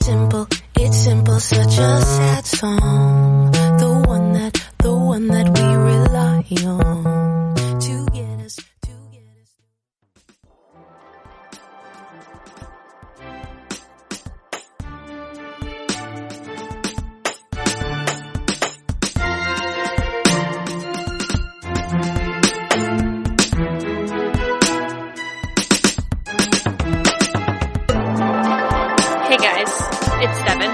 Simple, it's simple, such a sad song. The one that we rely on to get us. Hey guys, it's Devan,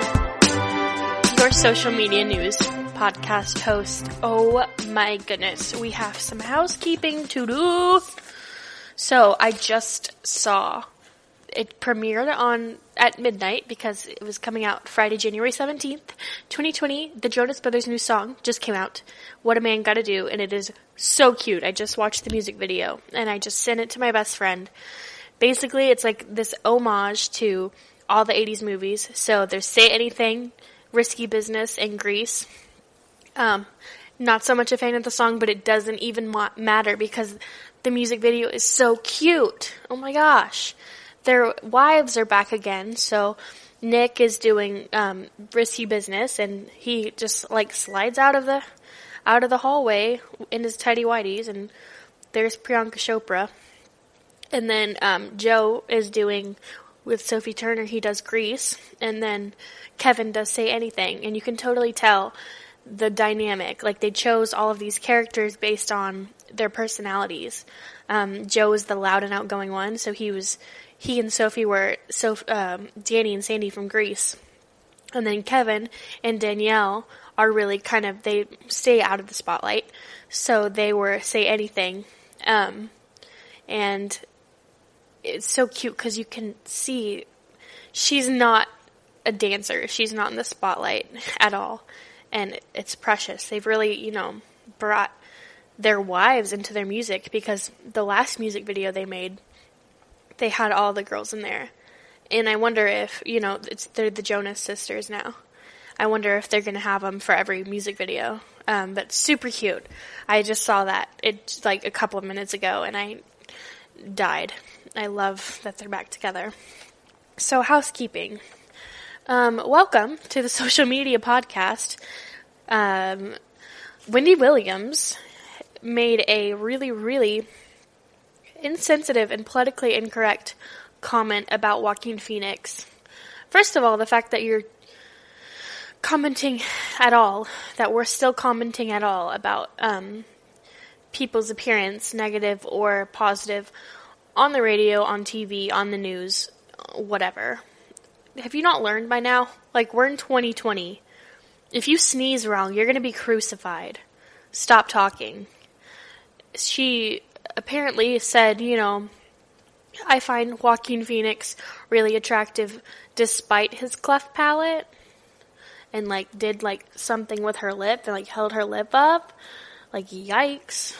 your social media news podcast host. Oh my goodness, we have some housekeeping to do. So I just saw it premiered at midnight because it was coming out Friday, January 17th, 2020. The Jonas Brothers' new song just came out, What a Man Gotta Do, and it is so cute. I just watched the music video and I just sent it to my best friend. Basically, it's like this homage to all the 80s movies. So there's Say Anything, Risky Business, and Grease. Not so much a fan of the song, but it doesn't even matter because the music video is so cute. Oh my gosh. Their wives are back again. So Nick is doing Risky Business, and he just like slides out of the hallway in his tighty whities, and there's Priyanka Chopra. And then Joe is doing, with Sophie Turner, he does Grease, and then Kevin does Say Anything, and you can totally tell the dynamic. Like, they chose all of these characters based on their personalities. Joe is the loud and outgoing one, so he and Sophie were Danny and Sandy from Grease. And then Kevin and Danielle are really they stay out of the spotlight, so they were Say Anything. And it's so cute because you can see she's not a dancer. She's not in the spotlight at all. And it's precious. They've really, brought their wives into their music, because the last music video they made, they had all the girls in there. And I wonder if, they're the Jonas sisters now. I wonder if they're going to have them for every music video. But super cute. I just saw that. It's like a couple of minutes ago, and I died. I love that they're back together. So, housekeeping. Welcome to the social media podcast. Wendy Williams made a really, really insensitive and politically incorrect comment about Joaquin Phoenix. First of all, the fact that you're commenting at all, that we're still commenting at all about people's appearance, negative or positive, on the radio, on TV, on the news, whatever. Have you not learned by now? Like, we're in 2020. If you sneeze wrong, you're going to be crucified. Stop talking. She apparently said, I find Joaquin Phoenix really attractive despite his cleft palate. And, did, something with her lip and, held her lip up. Yikes.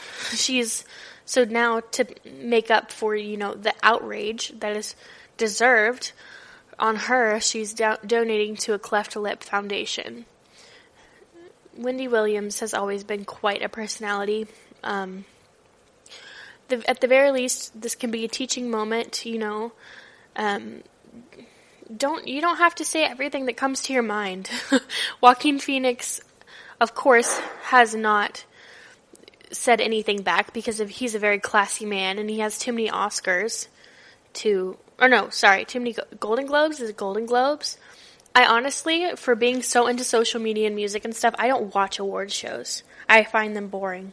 So now, to make up for, the outrage that is deserved on her, she's donating to a cleft lip foundation. Wendy Williams has always been quite a personality. At the very least, this can be a teaching moment, You don't have to say everything that comes to your mind. Joaquin Phoenix, of course, has not said anything back because he's a very classy man, and he has too many Oscars too many Golden Globes. Is it Golden Globes? I honestly, for being so into social media and music and stuff, I don't watch award shows. I find them boring.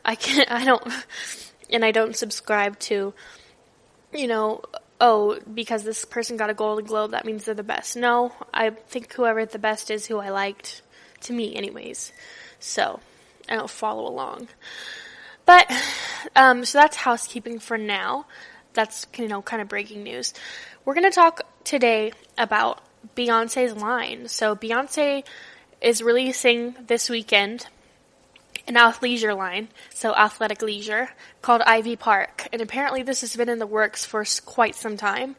I don't subscribe to, because this person got a Golden Globe, that means they're the best. No, I think whoever the best is who I liked, to me anyways. So, I don't follow along. But, so that's housekeeping for now. That's, kind of breaking news. We're going to talk today about Beyonce's line. So Beyonce is releasing this weekend an athleisure line, so athletic leisure, called Ivy Park. And apparently this has been in the works for quite some time.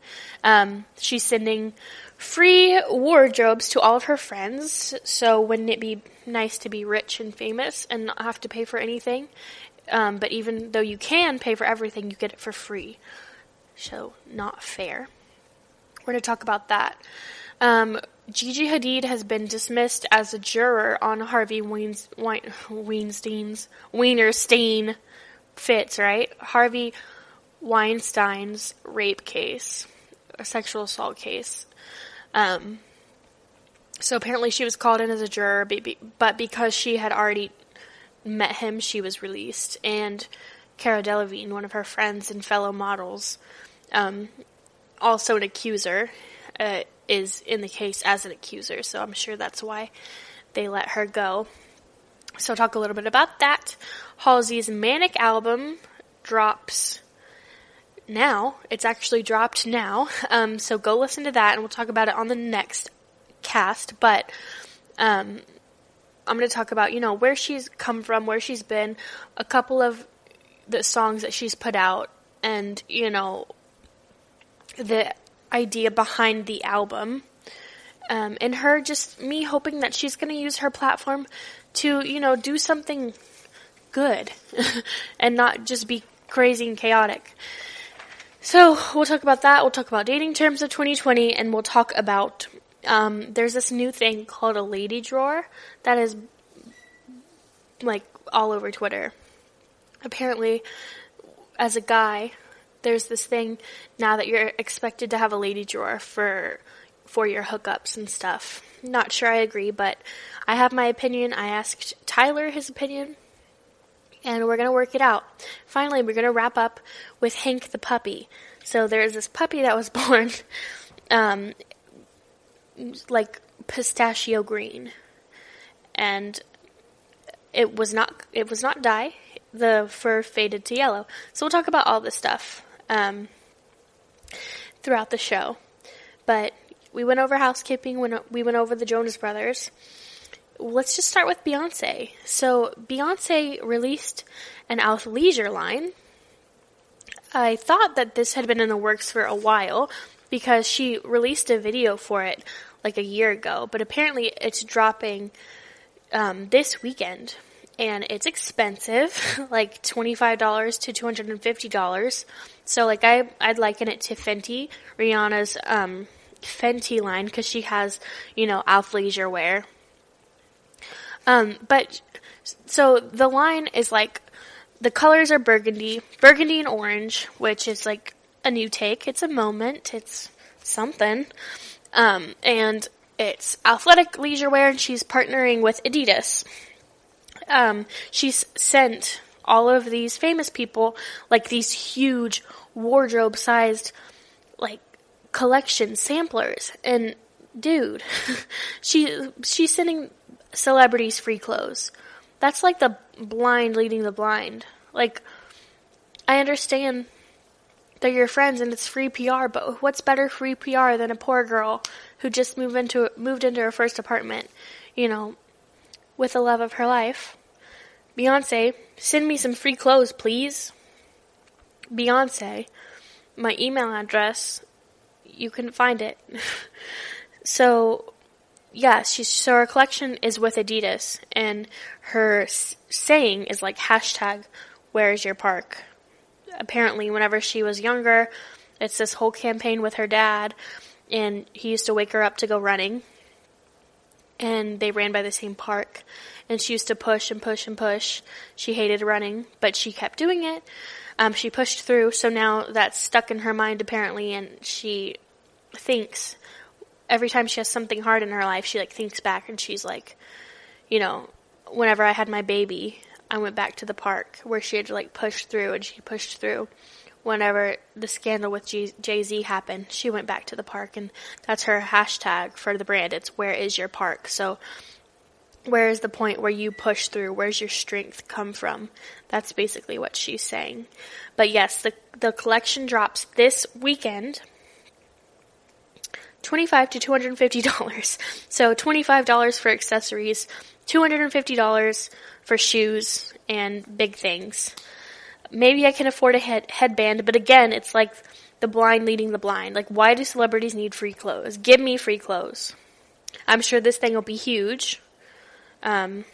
She's sending free wardrobes to all of her friends. So wouldn't it be nice to be rich and famous and not have to pay for anything? But even though you can pay for everything, you get it for free. So, not fair. We're going to talk about that. Gigi Hadid has been dismissed as a juror on Harvey Weinstein's Harvey Weinstein's rape case, a sexual assault case. So apparently she was called in as a juror, but because she had already met him, she was released. And Cara Delevingne, one of her friends and fellow models, also an accuser, is in the case as an accuser, so I'm sure that's why they let her go. So I'll talk a little bit about that. Halsey's Manic album drops now. It's actually dropped now, so go listen to that, and we'll talk about it on the next cast, but I'm going to talk about, where she's come from, where she's been, a couple of the songs that she's put out, and, the idea behind the album, and me hoping that she's going to use her platform to, do something good and not just be crazy and chaotic. So we'll talk about that. We'll talk about dating terms of 2020, and we'll talk about, there's this new thing called a lady drawer that is like all over Twitter. Apparently, as a guy, there's this thing now that you're expected to have a lady drawer for your hookups and stuff. Not sure I agree, but I have my opinion. I asked Tyler his opinion, and we're going to work it out. Finally, we're going to wrap up with Hank the puppy. So there's this puppy that was born, like pistachio green, and it was not dye. The fur faded to yellow. So we'll talk about all this stuff throughout the show. But we went over housekeeping, we went over the Jonas Brothers. Let's just start with Beyonce. So Beyonce released an athleisure line. I thought that this had been in the works for a while because she released a video for it like a year ago. But apparently it's dropping this weekend. And it's expensive, like $25 to $250. So, like, I'd liken it to Fenty, Rihanna's Fenty line, because she has, athleisure wear. But, so the line is like, the colors are burgundy and orange, which is like a new take. It's a moment. It's something. And it's athletic leisure wear, and she's partnering with Adidas. She's sent all of these famous people, like these huge wardrobe-sized, like, collection samplers. And, dude, she's sending celebrities free clothes. That's like the blind leading the blind. Like, I understand they're your friends and it's free PR, but what's better free PR than a poor girl who just moved into her first apartment, with the love of her life? Beyonce, send me some free clothes, please. Beyonce, my email address, you can find it. So, yeah, so her collection is with Adidas, and her saying is like hashtag, where's your park? Apparently, whenever she was younger, it's this whole campaign with her dad, and he used to wake her up to go running, and they ran by the same park, and she used to push and push and push. She hated running, but she kept doing it. She pushed through, so now that's stuck in her mind apparently, and she thinks, every time she has something hard in her life, she thinks back, and she's like, whenever I had my baby, I went back to the park where she had to push through, and she pushed through. Whenever the scandal with Jay-Z happened, she went back to the park, and that's her hashtag for the brand. It's where is your park? So where is the point where you push through? Where's your strength come from? That's basically what she's saying. But yes, the collection drops this weekend. $25 to $250. So $25 for accessories, $250 for shoes and big things. Maybe I can afford a headband, but again, it's like the blind leading the blind. Like, why do celebrities need free clothes? Give me free clothes. I'm sure this thing will be huge. I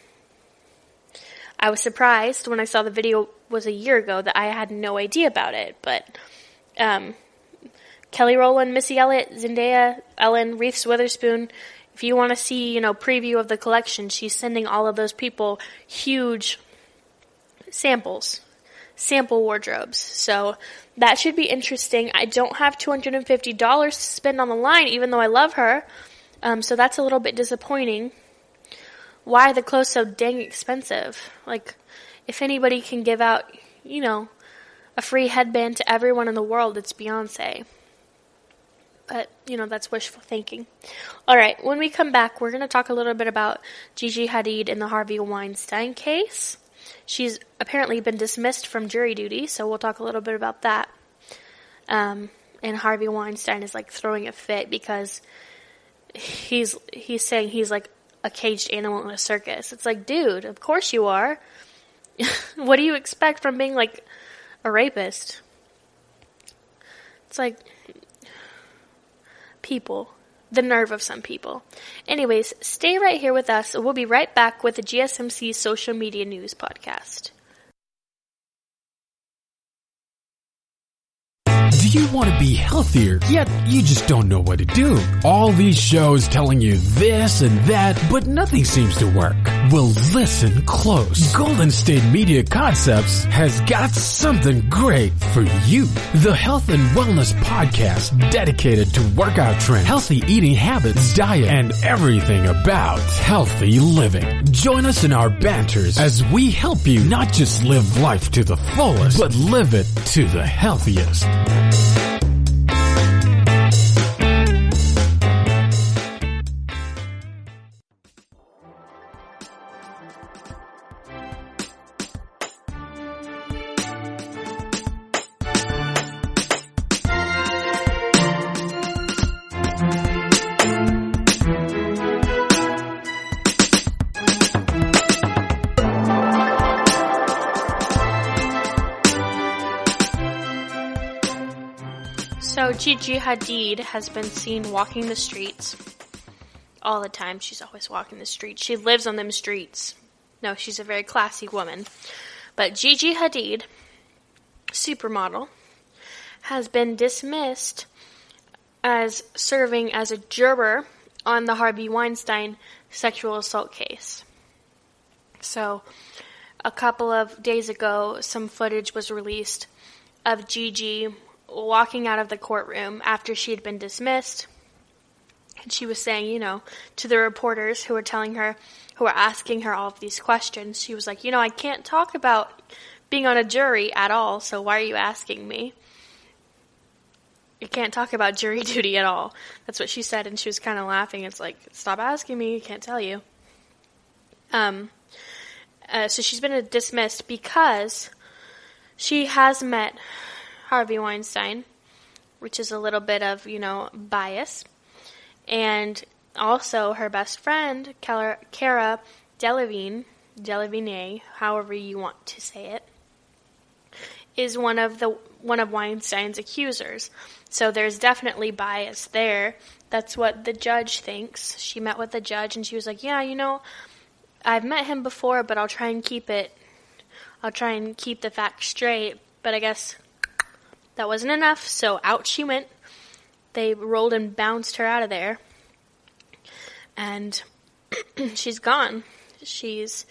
was surprised when I saw the video was a year ago that I had no idea about it, but Kelly Rowland, Missy Elliott, Zendaya, Ellen, Reese Witherspoon. If you want to see, preview of the collection, she's sending all of those people huge sample wardrobes. So that should be interesting. I don't have $250 to spend on the line, even though I love her. So that's a little bit disappointing. Why are the clothes so dang expensive? Like, if anybody can give out, a free headband to everyone in the world, it's Beyonce. But, that's wishful thinking. All right, when we come back, we're going to talk a little bit about Gigi Hadid and the Harvey Weinstein case. She's apparently been dismissed from jury duty, so we'll talk a little bit about that. And Harvey Weinstein is, throwing a fit because he's saying he's, a caged animal in a circus. It's like, dude, of course you are. What do you expect from being, a rapist? It's like, people. The nerve of some people. Anyways, stay right here with us. We'll be right back with the GSMC Social Media News Podcast. Do you want to be healthier, yet you just don't know what to do? All these shows telling you this and that, but nothing seems to work. Well, listen close. Golden State Media Concepts has got something great for you. The Health and Wellness Podcast dedicated to workout trends, healthy eating habits, diet, and everything about healthy living. Join us in our banters as we help you not just live life to the fullest, but live it to the healthiest. So Gigi Hadid has been seen walking the streets all the time. She's always walking the streets. She lives on them streets. No, she's a very classy woman. But Gigi Hadid, supermodel, has been dismissed as serving as a juror on the Harvey Weinstein sexual assault case. So a couple of days ago, some footage was released of Gigi walking out of the courtroom after she had been dismissed. And she was saying, to the reporters who were asking her all of these questions, she was like, I can't talk about being on a jury at all, so why are you asking me? You can't talk about jury duty at all. That's what she said, and she was kind of laughing. It's like, stop asking me, I can't tell you. So she's been dismissed because she has met Harvey Weinstein, which is a little bit of, bias. And also her best friend, Cara Delevingne, however you want to say it, is one of Weinstein's accusers. So there's definitely bias there. That's what the judge thinks. She met with the judge and she was like, yeah, I've met him before, but I'll try and keep the facts straight. But I guess that wasn't enough, so out she went. They rolled and bounced her out of there. And she's gone. She's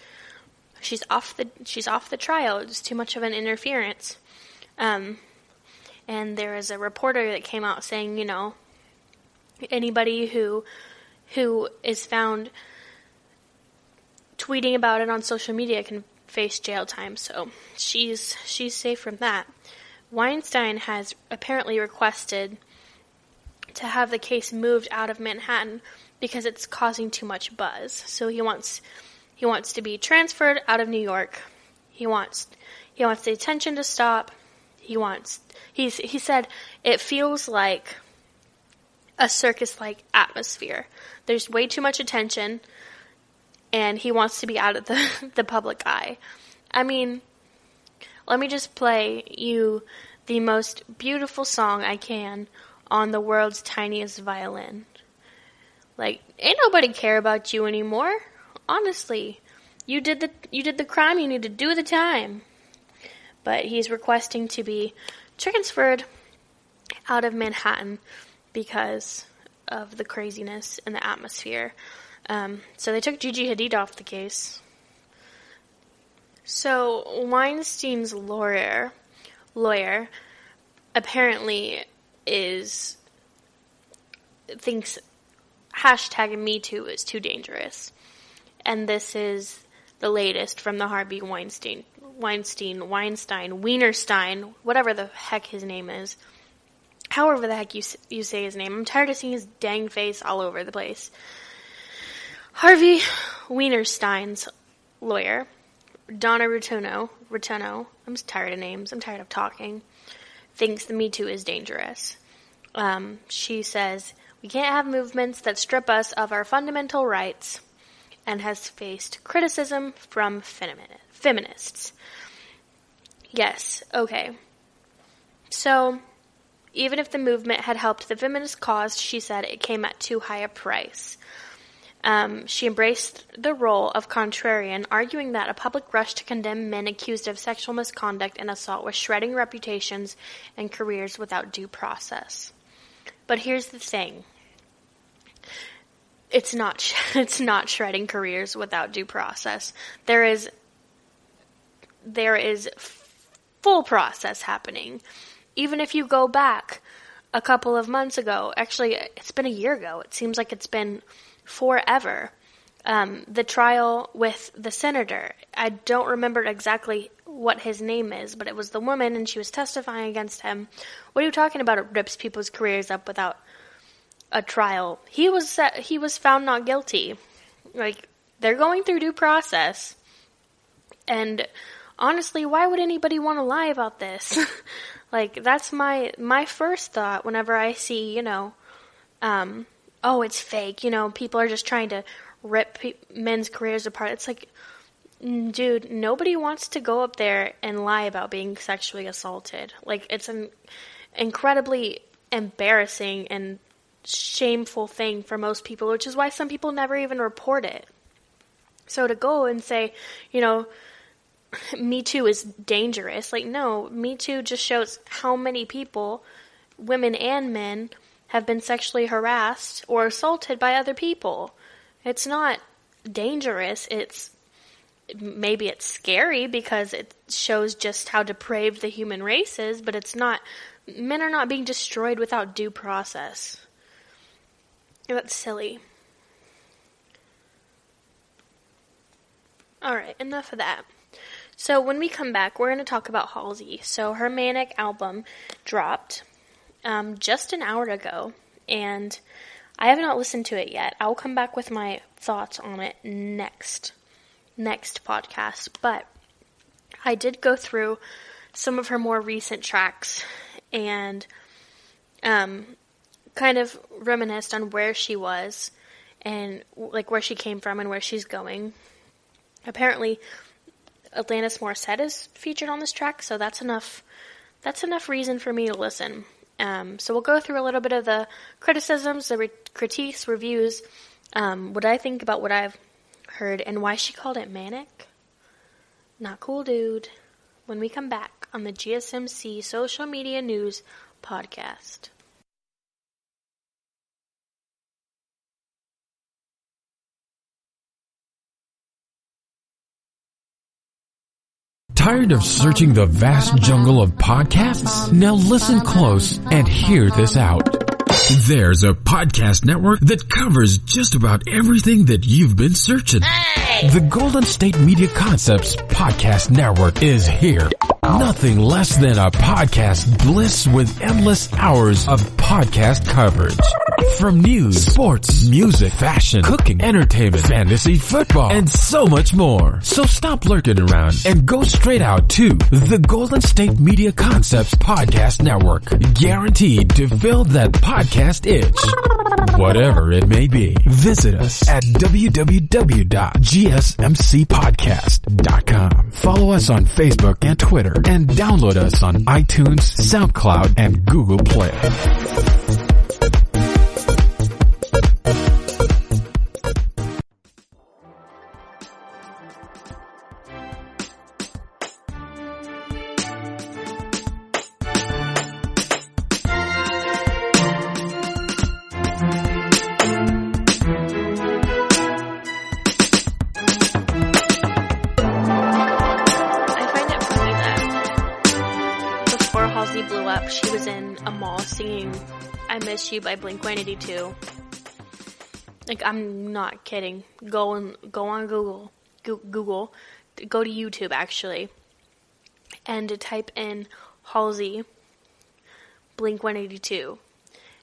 off the trial. It was too much of an interference. And there was a reporter that came out saying, anybody who is found tweeting about it on social media can face jail time. So she's safe from that. Weinstein has apparently requested to have the case moved out of Manhattan because it's causing too much buzz. So he wants to be transferred out of New York. He wants the attention to stop. He said it feels like a circus-like atmosphere. There's way too much attention, and he wants to be out of the public eye. I mean, let me just play you the most beautiful song I can on the world's tiniest violin. Ain't nobody care about you anymore. Honestly, you did the crime. You need to do the time. But he's requesting to be transferred out of Manhattan because of the craziness in the atmosphere. So they took Gigi Hadid off the case. So Weinstein's lawyer apparently thinks hashtag #MeToo is too dangerous. And this is the latest from the Harvey Weinstein, Wienerstein, whatever the heck his name is. However the heck you say his name. I'm tired of seeing his dang face all over the place. Harvey Weinstein's lawyer, Donna Rotunno, I'm tired of names, I'm tired of talking, thinks the Me Too is dangerous. She says, we can't have movements that strip us of our fundamental rights, and has faced criticism from feminists. Yes, okay. So, even if the movement had helped the feminist cause, she said it came at too high a price. She embraced the role of contrarian, arguing that a public rush to condemn men accused of sexual misconduct and assault was shredding reputations and careers without due process. But here's the thing. It's not shredding careers without due process. There is full process happening. Even if you go back a couple of months ago, actually it's been a year ago. It seems like it's been forever. The trial with the senator, I don't remember exactly what his name is, but it was the woman and she was testifying against him. What are you talking about? It rips people's careers up without a trial. He was found not guilty. Like, they're going through due process. And honestly, why would anybody want to lie about this? Like, that's my first thought whenever I see, oh, it's fake, people are just trying to rip men's careers apart. It's like, dude, nobody wants to go up there and lie about being sexually assaulted. Like, it's an incredibly embarrassing and shameful thing for most people, which is why some people never even report it. So to go and say, Me Too is dangerous, like, no, Me Too just shows how many people, women and men, have been sexually harassed or assaulted by other people. It's not dangerous. Maybe it's scary because it shows just how depraved the human race is, but it's not. Men are not being destroyed without due process. That's silly. Alright, enough of that. So when we come back, we're going to talk about Halsey. So her Manic album dropped just an hour ago, and I have not listened to it yet. I'll come back with my thoughts on it next podcast. But I did go through some of her more recent tracks and kind of reminisced on where she was and like where she came from and where she's going. Apparently, Alanis Morissette is featured on this track, so that's enough reason for me to listen. So we'll go through a little bit of the criticisms, the critiques, reviews, what I think about what I've heard, and why she called it Manic. Not cool, dude. When we come back on the GSMC Social Media News Podcast. Tired of searching the vast jungle of podcasts? Now listen close and hear this out. There's a podcast network that covers just about everything that you've been searching. Hey! The Golden State Media Concepts Podcast Network is here. Nothing less than a podcast bliss with endless hours of podcast coverage. From news, sports, music, fashion, cooking, entertainment, fantasy, football, and so much more. So stop lurking around and go straight out to the Golden State Media Concepts Podcast Network. Guaranteed to fill that podcast itch. Whatever it may be. Visit us at www.gsmcpodcast.com. Follow us on Facebook and Twitter, and download us on iTunes, SoundCloud, and Google Play. up, she was in a mall singing I Miss You by Blink-182. Like, I'm not kidding. Go on Google. Go to YouTube, actually. And to type in Halsey, Blink-182.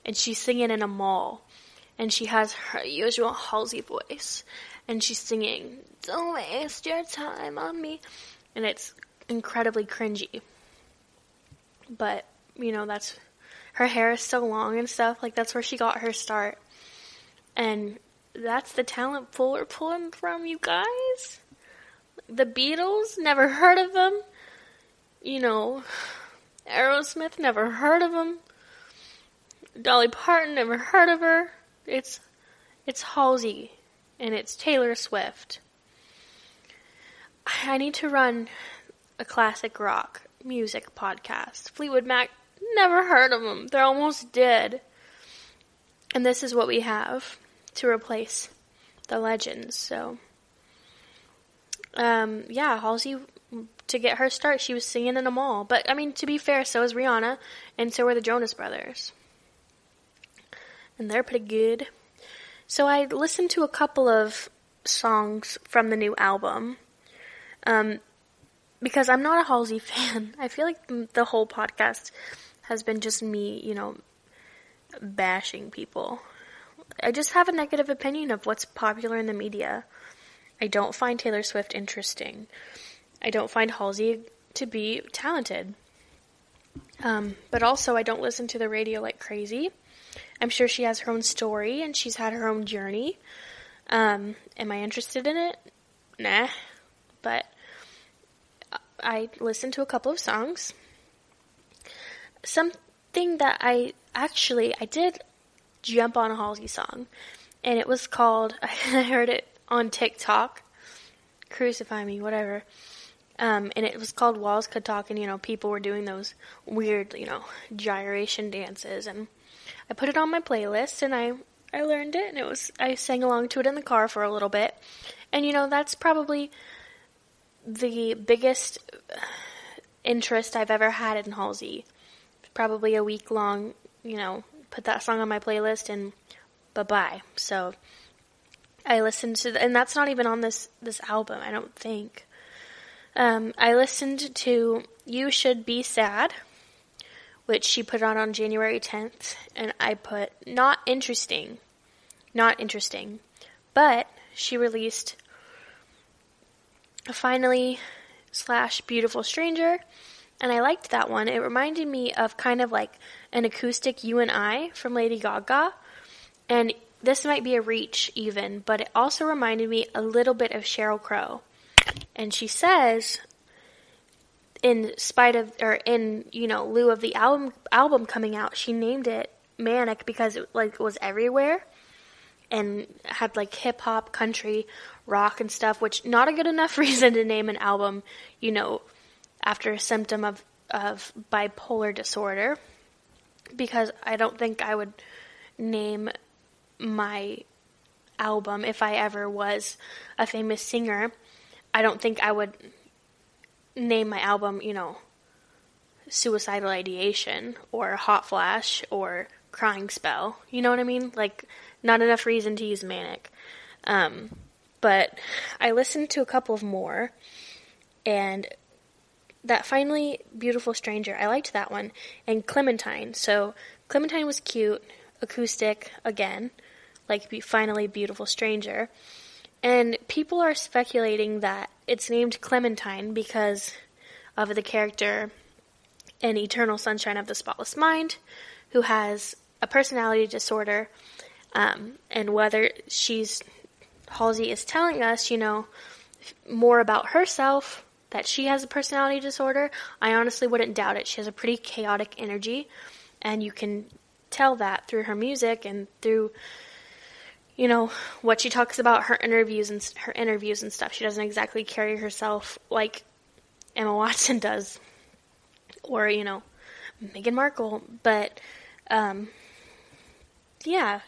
And she's singing in a mall. And she has her usual Halsey voice. And she's singing, "Don't waste your time on me." And it's incredibly cringy. But, you know, that's... Her hair is so long and stuff. Like, that's where she got her start. And that's the talent pool we're pulling from, you guys. The Beatles, never heard of them. You know, Aerosmith, never heard of them. Dolly Parton, never heard of her. It's Halsey, and it's Taylor Swift. I need to run a classic rock music podcast. Fleetwood Mac, never heard of them. They're almost dead. And this is what we have to replace the legends. So, yeah, Halsey, to get her start, she was singing in a mall. But, I mean, to be fair, so is Rihanna, and so are the Jonas Brothers. And they're pretty good. So I listened to a couple of songs from the new album, because I'm not a Halsey fan. I feel like the whole podcast has been just me, you know, bashing people. I just have a negative opinion of what's popular in the media. I don't find Taylor Swift interesting. I don't find Halsey to be talented. But also, I don't listen to the radio like crazy. I'm sure she has her own story, and she's had her own journey. Am I interested in it? Nah. But I listened to a couple of songs. Something that I did jump on a Halsey song, and it was called, I heard it on TikTok, Crucify Me, whatever, and it was called Walls Could Talk, and, you know, people were doing those weird, you know, gyration dances, and I put it on my playlist, and I learned it, and I sang along to it in the car for a little bit, and, you know, that's probably the biggest interest I've ever had in Halsey. Probably a week long, you know, put that song on my playlist and bye-bye. So I listened to, and that's not even on this album, I don't think. I listened to You Should Be Sad, which she put on January 10th, and I put not interesting, but she released Finally / Beautiful Stranger, and I liked that one. It reminded me of kind of like an acoustic You and I from Lady Gaga. And this might be a reach even, but it also reminded me a little bit of Sheryl Crow. And she says, in lieu of the album coming out, she named it Manic because it was everywhere and had like hip hop, country, rock and stuff, which not a good enough reason to name an album, you know, after a symptom of bipolar disorder, because I don't think I would name my album, if I ever was a famous singer, I don't think I would name my album, you know, Suicidal Ideation or Hot Flash or Crying Spell. You know what I mean? Like, not enough reason to use Manic. But I listened to a couple of more, and that Finally Beautiful Stranger, I liked that one. And Clementine. So Clementine was cute, acoustic again, like Finally Beautiful Stranger. And people are speculating that it's named Clementine because of the character in Eternal Sunshine of the Spotless Mind, who has a personality disorder, and whether Halsey is telling us, you know, more about herself, that she has a personality disorder. I honestly wouldn't doubt it. She has a pretty chaotic energy, and you can tell that through her music and through, you know, what she talks about, her interviews and stuff. She doesn't exactly carry herself like Emma Watson does, or, you know, Meghan Markle. But yeah,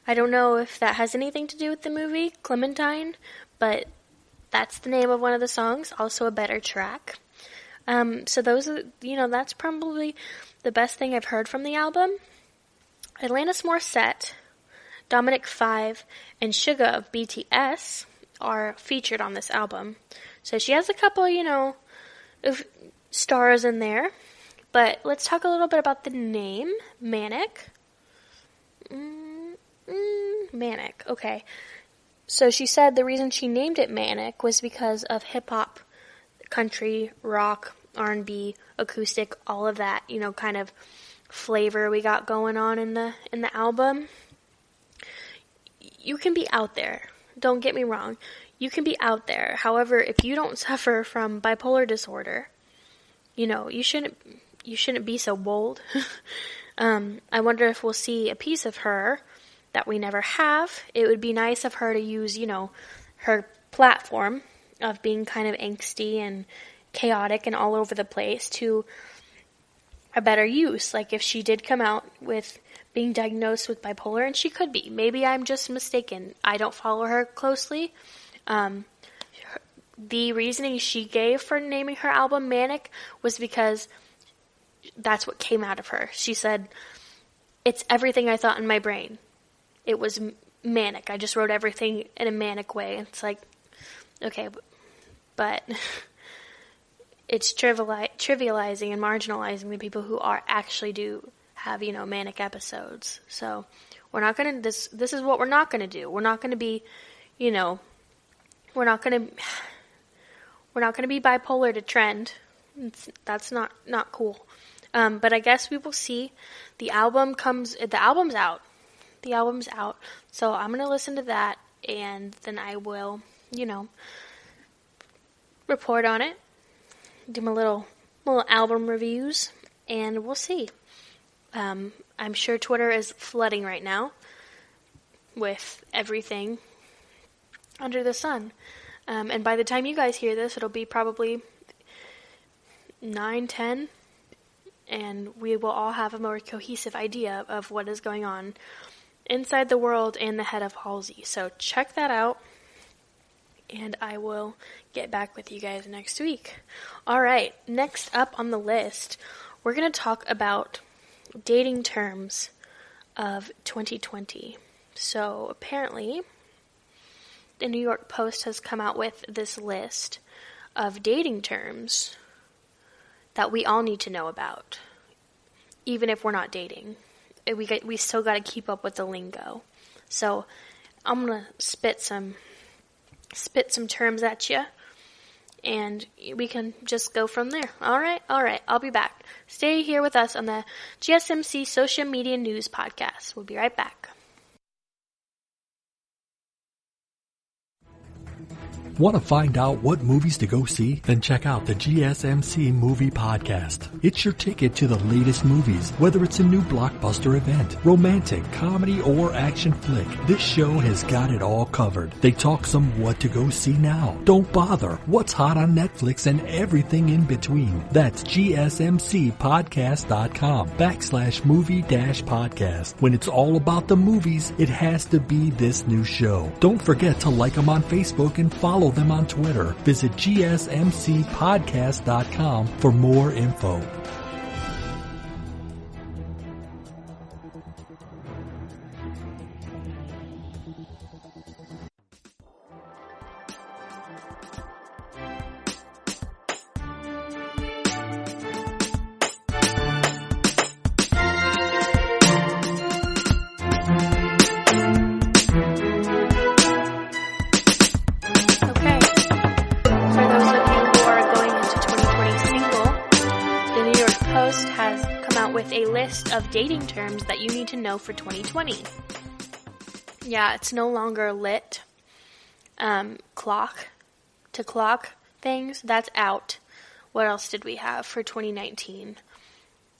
I don't know if that has anything to do with the movie Clementine, but that's the name of one of the songs, also a better track. So those are, that's probably the best thing I've heard from the album. Alanis Morissette, Dominic 5, and Suga of BTS are featured on this album. So she has a couple, of stars in there. But let's talk a little bit about the name, Manic. Manic, okay. So she said the reason she named it Manic was because of hip-hop, country, rock, R&B, acoustic, all of that, kind of flavor we got going on in the album. You can be out there. Don't get me wrong. You can be out there. However, if you don't suffer from bipolar disorder, you shouldn't be so bold. I wonder if we'll see a piece of her that we never have. It would be nice of her to use, her platform of being kind of angsty and chaotic and all over the place to a better use. Like if she did come out with being diagnosed with bipolar, and she could be. Maybe I'm just mistaken. I don't follow her closely. The reasoning she gave for naming her album Manic was because that's what came out of her. She said, it's everything I thought in my brain. It was manic. I just wrote everything in a manic way. It's like, okay, but it's trivializing and marginalizing the people who actually do have, manic episodes. So we're not going to, this is what we're not going to do. We're not going to be, we're not going to be bipolar to trend. That's not cool. But I guess we will see. The album's out. The album's out. So I'm going to listen to that, and then I will, report on it. Do my little album reviews, and we'll see. I'm sure Twitter is flooding right now with everything under the sun. And by the time you guys hear this, it'll be probably 9-10, and we will all have a more cohesive idea of what is going on inside the world and the head of Halsey. So check that out, and I will get back with you guys next week. Alright, next up on the list, we're going to talk about dating terms of 2020. So apparently, the New York Post has come out with this list of dating terms that we all need to know about, even if we're not dating. We still got to keep up with the lingo. So I'm gonna spit some terms at you, and we can just go from there. All right. I'll be back. Stay here with us on the GSMC Social Media News Podcast. We'll be right back. Want to find out what movies to go see? Then check out the GSMC Movie Podcast. It's your ticket to the latest movies, whether it's a new blockbuster event, romantic, comedy, or action flick. This show has got it all covered. They talk some what to go see now, don't bother, what's hot on Netflix, and everything in between. That's GSMCpodcast.com/movie-podcast. When it's all about the movies, it has to be this new show. Don't forget to like them on Facebook and follow them on Twitter. Visit GSMCpodcast.com for more info. Of dating terms that you need to know for 2020. Yeah, it's no longer lit. Clock to clock things, that's out. What else did we have for 2019?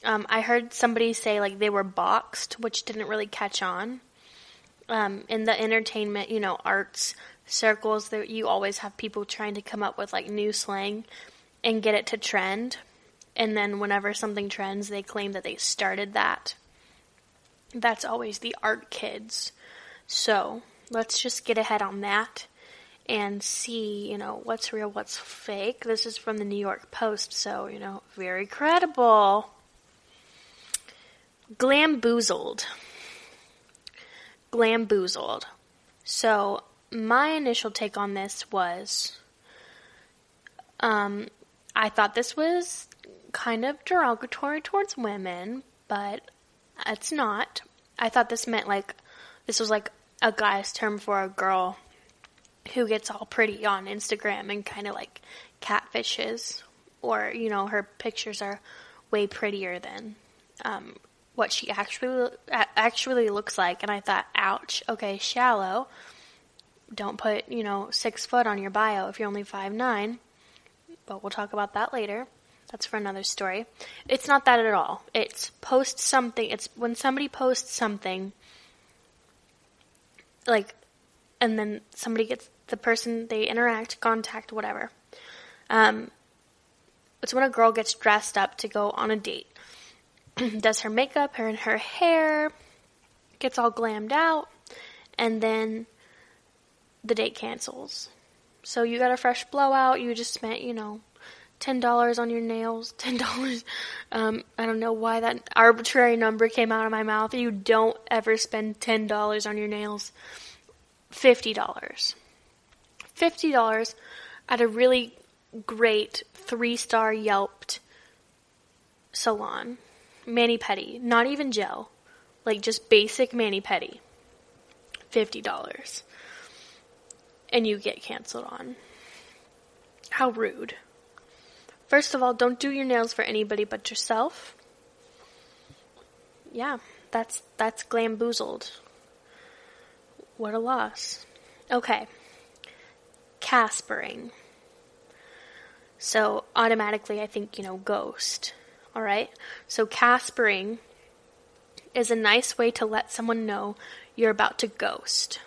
I heard somebody say like they were boxed, which didn't really catch on. In the entertainment, arts circles, there you always have people trying to come up with like new slang and get it to trend. And then whenever something trends, they claim that they started that. That's always the art kids. So let's just get ahead on that and see, what's real, what's fake. This is from the New York Post, so, very credible. Glamboozled. So, my initial take on this was, I thought this was kind of derogatory towards women, but it's not. I thought this meant this was like a guy's term for a girl who gets all pretty on Instagram and kind of like catfishes, or, her pictures are way prettier than what she actually looks like. And I thought, ouch, okay, shallow. Don't put, 6 foot on your bio if you're only 5'9", but we'll talk about that later. That's for another story. It's not that at all. It's post something. It's when somebody posts something, and then somebody gets the person, they interact, contact, whatever. It's when a girl gets dressed up to go on a date. Does her makeup, her hair, gets all glammed out, and then the date cancels. So you got a fresh blowout, you just spent, $10 on your nails, $10. I don't know why that arbitrary number came out of my mouth. You don't ever spend $10 on your nails. $50. $50 at a really great 3-star Yelped salon. Mani-pedi. Not even gel. Just basic mani-pedi. $50. And you get canceled on. How rude. First of all, don't do your nails for anybody but yourself. Yeah, that's glamboozled. What a loss. Okay. Caspering. So, automatically, I think, ghost. Alright? So, caspering is a nice way to let someone know you're about to ghost.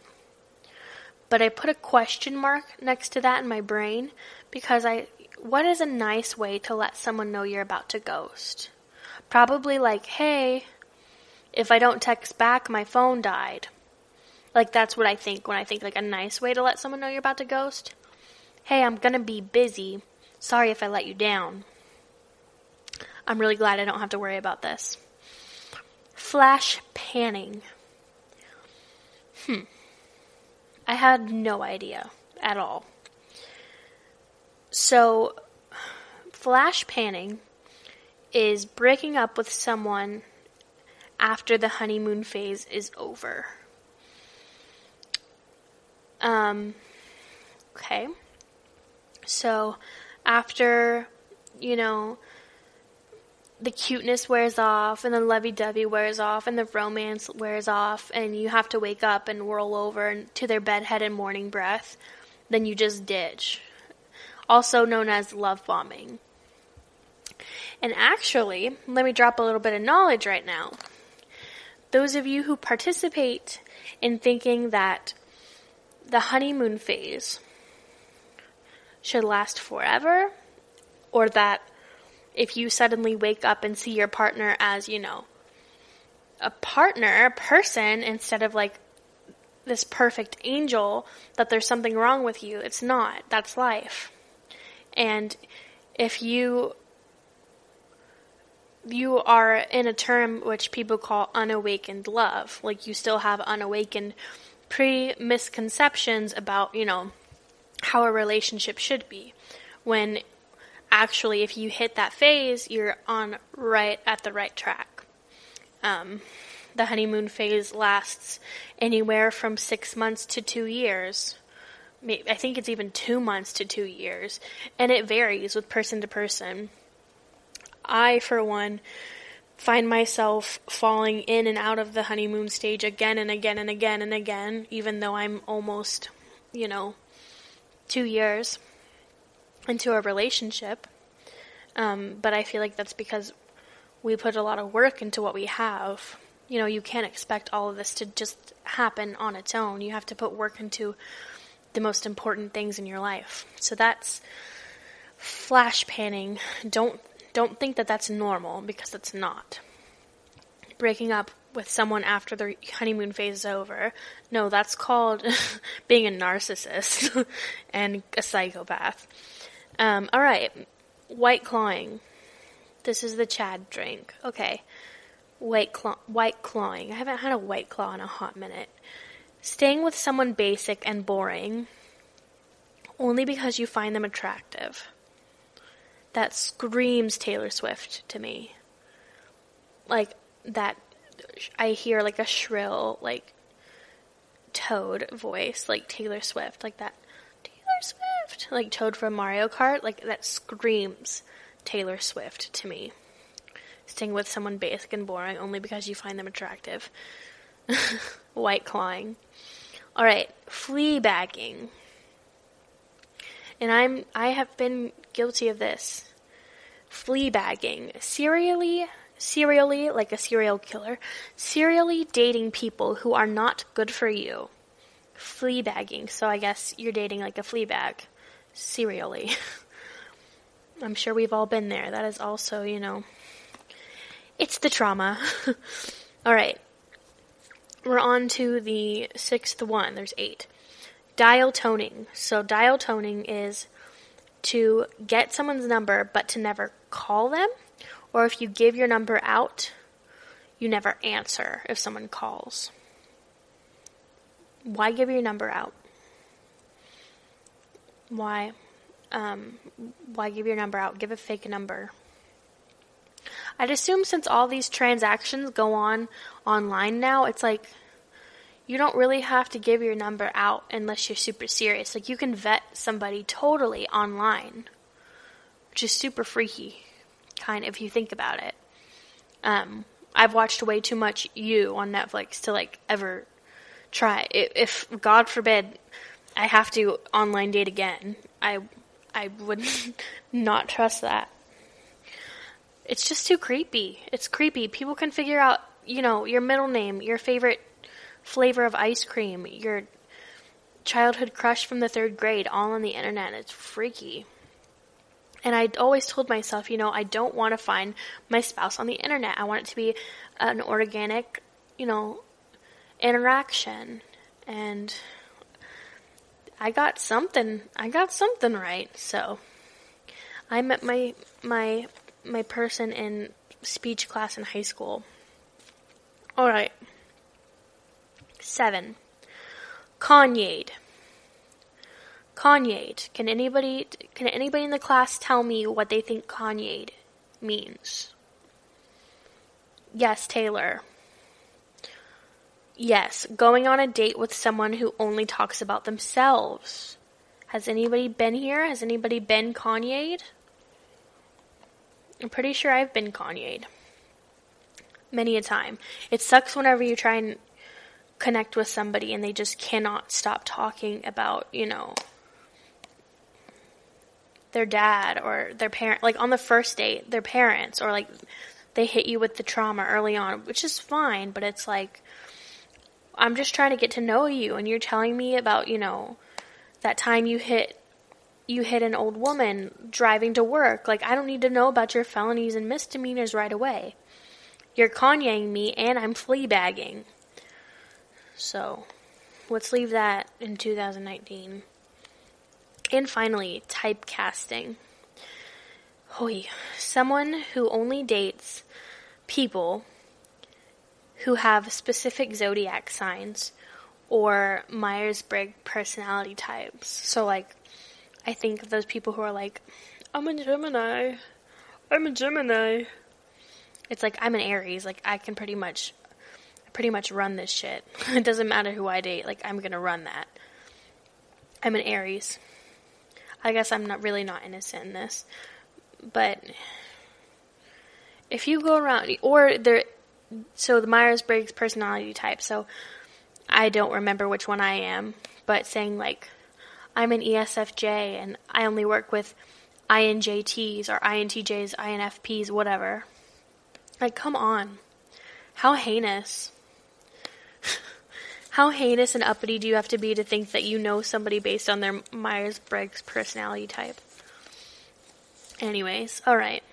But I put a question mark next to that in my brain because what is a nice way to let someone know you're about to ghost? Probably hey, if I don't text back, my phone died. That's what I think when I think a nice way to let someone know you're about to ghost. Hey, I'm gonna be busy. Sorry if I let you down. I'm really glad I don't have to worry about this. Flash panning. I had no idea at all. So, flash panning is breaking up with someone after the honeymoon phase is over. Okay. So, after, the cuteness wears off, and the lovey-dovey wears off, and the romance wears off, and you have to wake up and roll over to their bedhead and morning breath, then you just ditch. Also known as love bombing. And actually, let me drop a little bit of knowledge right now. Those of you who participate in thinking that the honeymoon phase should last forever, or that if you suddenly wake up and see your partner as, a person, instead of this perfect angel, that there's something wrong with you. It's not. That's life. And if you are in a term which people call unawakened love, you still have unawakened pre-misconceptions about, how a relationship should be, when actually, if you hit that phase, you're at the right track. The honeymoon phase lasts anywhere from 6 months to 2 years. I think it's even 2 months to 2 years. And it varies with person to person. I, for one, find myself falling in and out of the honeymoon stage again and again and again and again, even though I'm almost, 2 years into a relationship. But I feel like that's because we put a lot of work into what we have. You can't expect all of this to just happen on its own. You have to put work into the most important things in your life. So that's flash panning. Don't think that that's normal, because it's not. Breaking up with someone after their honeymoon phase is over. No, that's called being a narcissist and a psychopath. Alright. White clawing. This is the Chad drink. Okay. White clawing. I haven't had a White Claw in a hot minute. Staying with someone basic and boring only because you find them attractive. That screams Taylor Swift to me. Like, that, I hear like a shrill, like, Toad voice, like Taylor Swift, like that, Taylor Swift, like Toad from Mario Kart, like, that screams Taylor Swift to me. Staying with someone basic and boring only because you find them attractive. White clawing. Alright, flea bagging. And I have been guilty of this. Flea bagging. Serially, like a serial killer, serially dating people who are not good for you. Flea bagging. So I guess you're dating like a flea bag. Serially. I'm sure we've all been there. That is also, it's the trauma. Alright. We're on to the 6th one. There's 8. Dial toning. So dial toning is to get someone's number but to never call them. Or if you give your number out, you never answer if someone calls. Why give your number out? Why give your number out? Give a fake number. I'd assume since all these transactions go on online now, it's like you don't really have to give your number out unless you're super serious. Like, you can vet somebody totally online, which is super freaky, kind of, if you think about it. I've watched way too much You on Netflix to, like, ever try. If, God forbid, I have to online date again, I would not trust that. It's just too creepy. It's creepy. People can figure out, your middle name, your favorite flavor of ice cream, your childhood crush from the 3rd grade, all on the internet. It's freaky. And I always told myself, I don't want to find my spouse on the internet. I want it to be an organic, interaction. And I got something right. So I met my person in speech class in high school. All right. 7. Kanye'd. Can anybody in the class tell me what they think Kanye'd means? Yes, Taylor. Yes, going on a date with someone who only talks about themselves. Has anybody been here? Has anybody been Kanye'd? I'm pretty sure I've been Kanye'd. Many a time. It sucks whenever you try and connect with somebody and they just cannot stop talking about, their dad or their parent, like on the first date, their parents, or like they hit you with the trauma early on, which is fine, but it's like, I'm just trying to get to know you and you're telling me about, that time you hit an old woman driving to work. Like, I don't need to know about your felonies and misdemeanors right away. You're Kanyeing me and I'm flea bagging. So, let's leave that in 2019. And finally, typecasting. Someone who only dates people who have specific zodiac signs or Myers-Briggs personality types. So, like, I think of those people who are like, I'm a Gemini. It's like, I'm an Aries. Like, I can pretty much run this shit. It doesn't matter who I date. Like, I'm gonna run that. I'm an Aries. I guess I'm not innocent in this. But if you go around, so the Myers-Briggs personality type, so I don't remember which one I am, but saying like, I'm an ESFJ and I only work with INJTs or INTJs, INFPs, whatever. Like, come on. How heinous. How heinous and uppity do you have to be to think that you know somebody based on their Myers-Briggs personality type? Anyways, alright.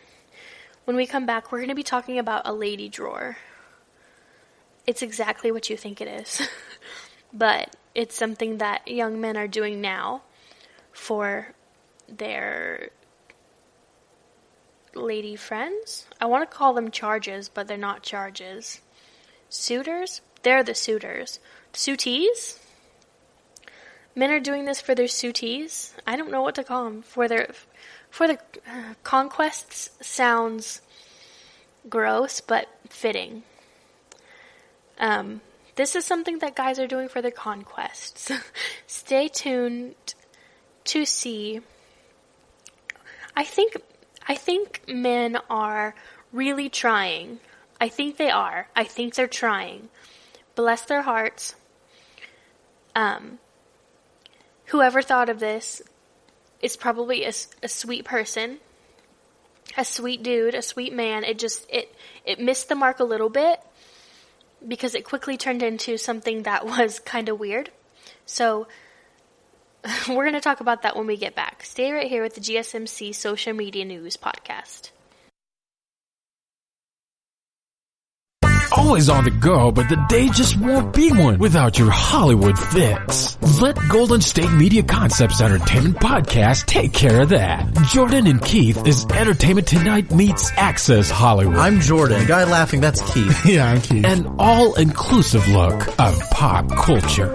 When we come back, we're going to be talking about a lady drawer. it's exactly what you think it is. But it's something that young men are doing now for their lady friends. I want to call them charges, but they're not charges. Suitors? They're the suitors. Suitees? Men are doing this for their suitees. I don't know what to call them. For the conquests sounds gross, but fitting. This is something that guys are doing for their conquests. Stay tuned to see. I think men are really trying. I think they are. I think they're trying. Bless their hearts. Whoever thought of this is probably a sweet person, a sweet dude, a sweet man. It missed the mark a little bit because it quickly turned into something that was kind of weird. So we're going to talk about that when we get back. Stay right here with the GSMC Social Media News Podcast. Always on the go, but the day just won't be one without your Hollywood fix. Let Golden State Media Concepts Entertainment Podcast take care of that. Jordan and Keith is Entertainment Tonight meets Access Hollywood. I'm Jordan. The guy laughing, that's Keith. Yeah, I'm Keith. An all-inclusive look of pop culture.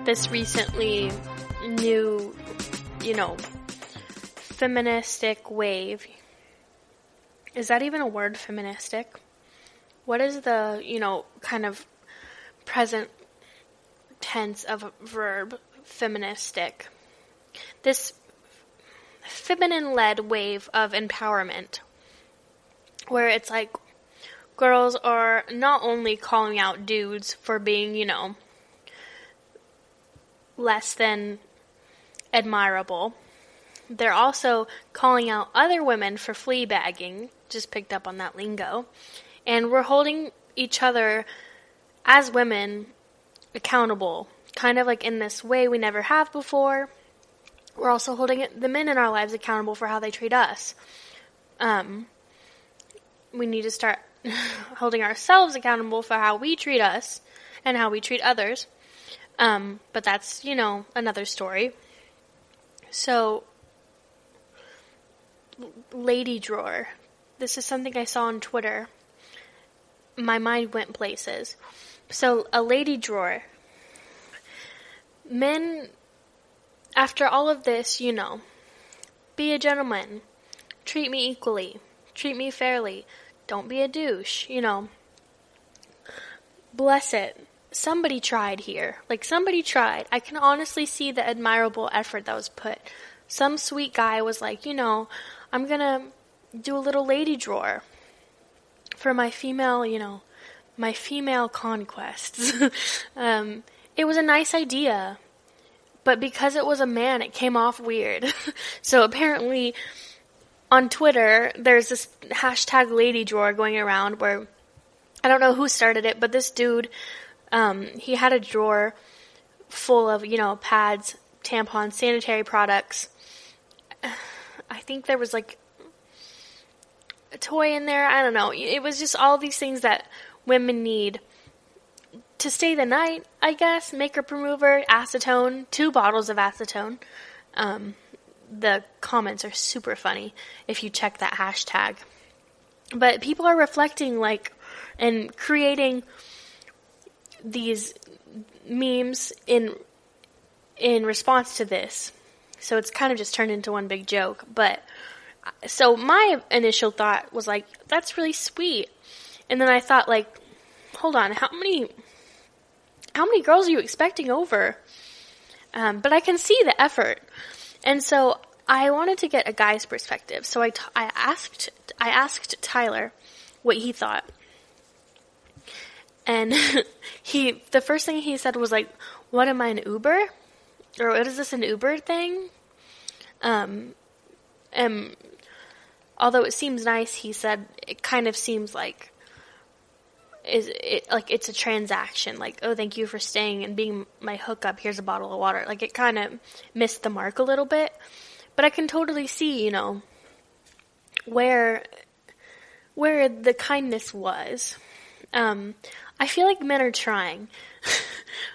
This recently new, feministic wave. Is that even a word, feministic? What is the, kind of present tense of a verb, feministic? This feminine-led wave of empowerment, where it's like girls are not only calling out dudes for being, less than admirable. They're also calling out other women for fleabagging. Just picked up on that lingo. And we're holding each other as women accountable, kind of like in this way we never have before. We're also holding the men in our lives accountable for how they treat us. We need to start holding ourselves accountable for how we treat us and how we treat others. But that's, another story. So, lady drawer. This is something I saw on Twitter. My mind went places. So, a lady drawer. Men, after all of this, be a gentleman. Treat me equally. Treat me fairly. Don't be a douche, Bless it. Somebody tried here. Somebody tried. I can honestly see the admirable effort that was put. Some sweet guy was like, I'm gonna do a little lady drawer for my female, my female conquests. It was a nice idea, but because it was a man, it came off weird. So apparently on Twitter, there's this hashtag lady drawer going around where, I don't know who started it, but this dude, he had a drawer full of, pads, tampons, sanitary products. I think there was a toy in there. I don't know. It was just all these things that women need to stay the night, I guess. Makeup remover, acetone, 2 bottles of acetone. The comments are super funny if you check that hashtag. But people are reflecting and creating these memes in response to this. So it's kind of just turned into one big joke. But so my initial thought was that's really sweet. And then I thought hold on, how many girls are you expecting over? But I can see the effort. And so I wanted to get a guy's perspective. So I asked Tyler what he thought. And the first thing he said was what am I, an Uber? Or what is this, an Uber thing? Although it seems nice, he said it kind of seems like it's a transaction. Like, oh, thank you for staying and being my hookup. Here's a bottle of water. Like, it kind of missed the mark a little bit. But I can totally see, where the kindness was. I feel like men are trying.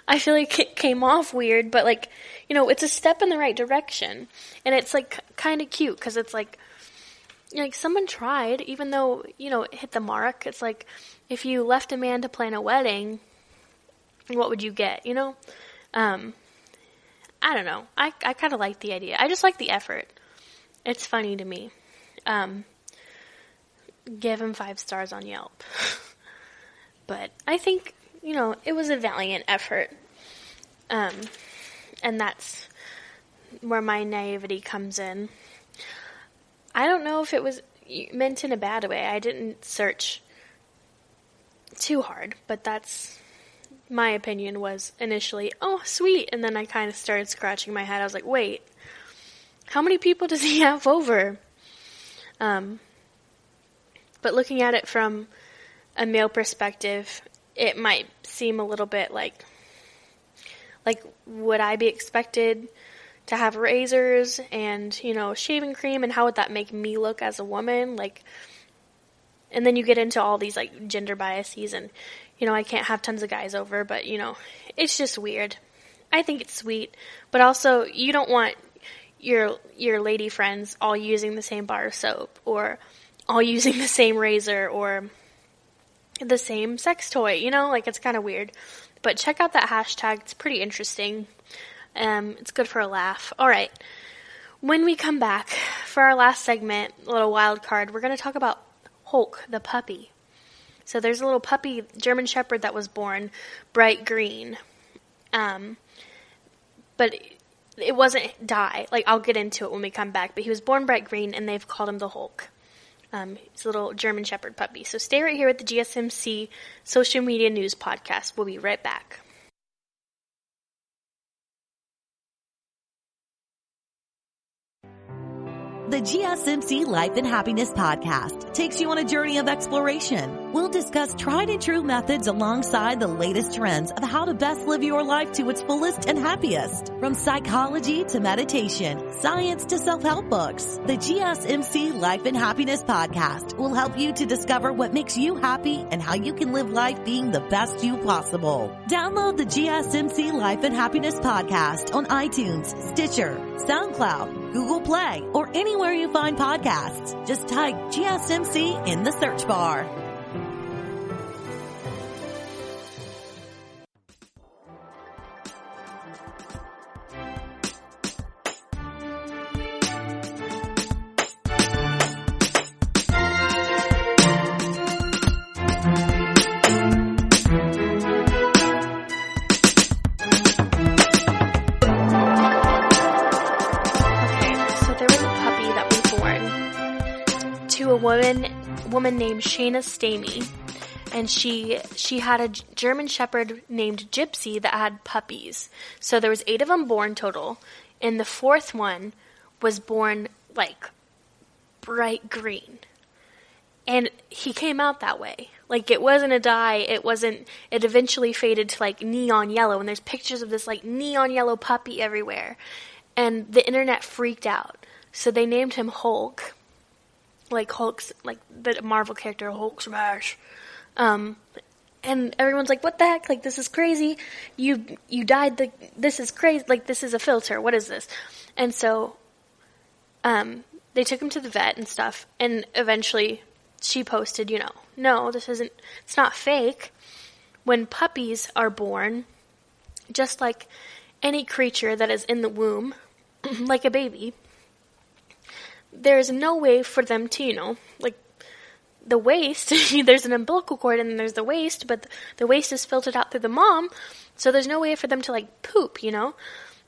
I feel like it came off weird, but like, it's a step in the right direction. And it's like kind of cute because it's like someone tried, even though, it hit the mark. It's like if you left a man to plan a wedding, what would you get, I don't know. I kind of like the idea. I just like the effort. It's funny to me. Give him 5 stars on Yelp. But I think, it was a valiant effort. And that's where my naivety comes in. I don't know if it was meant in a bad way. I didn't search too hard, but that's my opinion was initially, oh, sweet. And then I kind of started scratching my head. I was like, wait, how many people does he have over? But looking at it from a male perspective, it might seem a little bit like would I be expected to have razors and, shaving cream, and how would that make me look as a woman? And then you get into all these, gender biases, and, I can't have tons of guys over, but, it's just weird. I think it's sweet, but also you don't want your lady friends all using the same bar of soap, or all using the same razor, or the same sex toy, it's kind of weird. But check out that hashtag. It's pretty interesting. It's good for a laugh. All right. When we come back for our last segment, a little wild card, we're going to talk about Hulk, the puppy. So there's a little puppy German Shepherd that was born bright green. But it wasn't dye. I'll get into it when we come back. But he was born bright green, and they've called him the Hulk. He's a little German Shepherd puppy. So stay right here with the GSMC Social Media News Podcast. We'll be right back. The GSMC Life and Happiness Podcast takes you on a journey of exploration. We'll discuss tried and true methods alongside the latest trends of how to best live your life to its fullest and happiest. From psychology to meditation, science to self-help books, the GSMC Life and Happiness Podcast will help you to discover what makes you happy and how you can live life being the best you possible. Download the GSMC Life and Happiness Podcast on iTunes, Stitcher, SoundCloud, Google Play, or anywhere you find podcasts. Just type GSMC in the search bar. Woman named Shayna Stamey, and she had a German Shepherd named Gypsy that had puppies. So there was 8 of them born total, and the 4th one was born bright green, and he came out that way. It wasn't a dye. It eventually faded to neon yellow, and there's pictures of this neon yellow puppy everywhere, and the internet freaked out. So they named him Hulk. Hulk's, the Marvel character, Hulk Smash. And everyone's like, what the heck? This is crazy. You died this is crazy. This is a filter. What is this? And so, they took him to the vet and stuff, and eventually she posted, no, it's not fake. When puppies are born, just like any creature that is in the womb, like a baby, there is no way for them to, the waste, there's an umbilical cord and then there's the waste, but the waste is filtered out through the mom, so there's no way for them to, poop,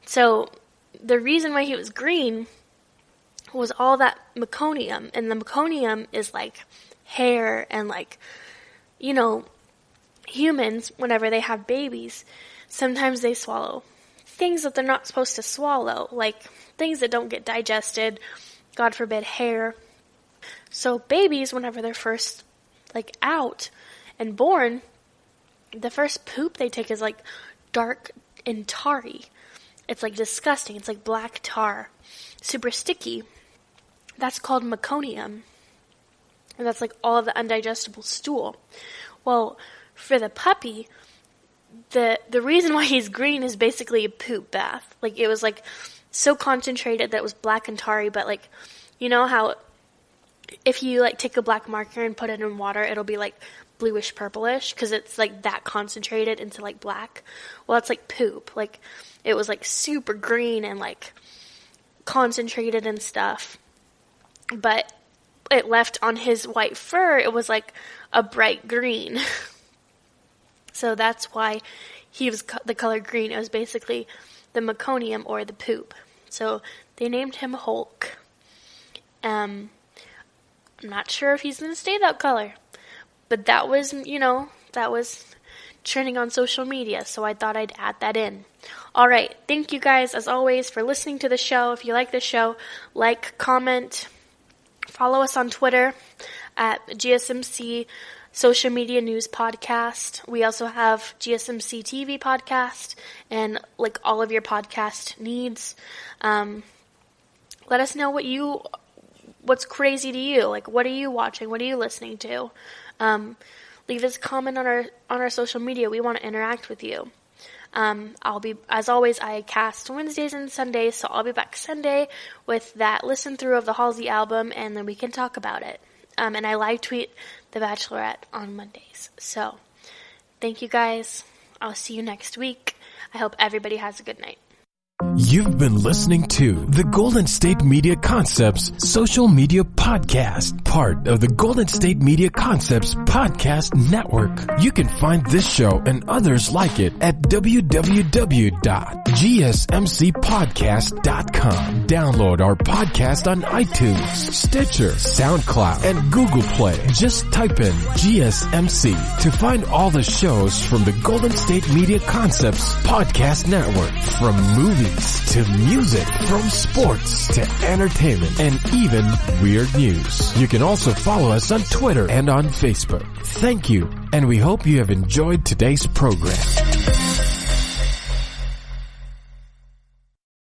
So the reason why he was green was all that meconium, and the meconium is, hair and, humans, whenever they have babies, sometimes they swallow things that they're not supposed to swallow, things that don't get digested, God forbid, hair. So babies, whenever they're first, like, out and born, the first poop they take is, like, dark and tarry. It's, like, disgusting. It's, like, black tar. Super sticky. That's called meconium. And that's, like, all of the undigestible stool. Well, for the puppy, the reason why he's green is basically a poop bath. Like, it was, like, so concentrated that it was black and tarry, but, like, you know how if you, like, take a black marker and put it in water, it'll be, like, bluish purplish, because it's, like, that concentrated into, like, black. Well, it's, like, poop. Like, it was, like, super green and, like, concentrated and stuff. But it left on his white fur, it was, like, a bright green. So that's why he was the color green. It was basically the meconium, or the poop. So they named him Hulk. I'm not sure if he's going to stay that color. But that was, you know, that was trending on social media. So I thought I'd add that in. All right. Thank you guys, as always, for listening to the show. If you like the show, like, comment, follow us on Twitter at GSMC Social Media News Podcast. We also have GSMC TV Podcast and, like, all of your podcast needs. Let us know what's crazy to you. Like, what are you watching? What are you listening to? Leave us a comment on our social media. We want to interact with you. I'll be, as always, I cast Wednesdays and Sundays, so I'll be back Sunday with that listen through of the Halsey album, and then we can talk about it. And I live tweet The Bachelorette on Mondays. So, thank you guys. I'll see you next week. I hope everybody has a good night. You've been listening to the Golden State Media Concepts Social Media Podcast, part of the Golden State Media Concepts Podcast Network. You can find this show and others like it at www.gsmcpodcast.com. Download our podcast on iTunes, Stitcher, SoundCloud, and Google Play. Just type in GSMC to find all the shows from the Golden State Media Concepts Podcast Network, from movies to music, from sports to entertainment, and even weird news. You can also follow us on Twitter and on Facebook. Thank you, and we hope you have enjoyed today's program.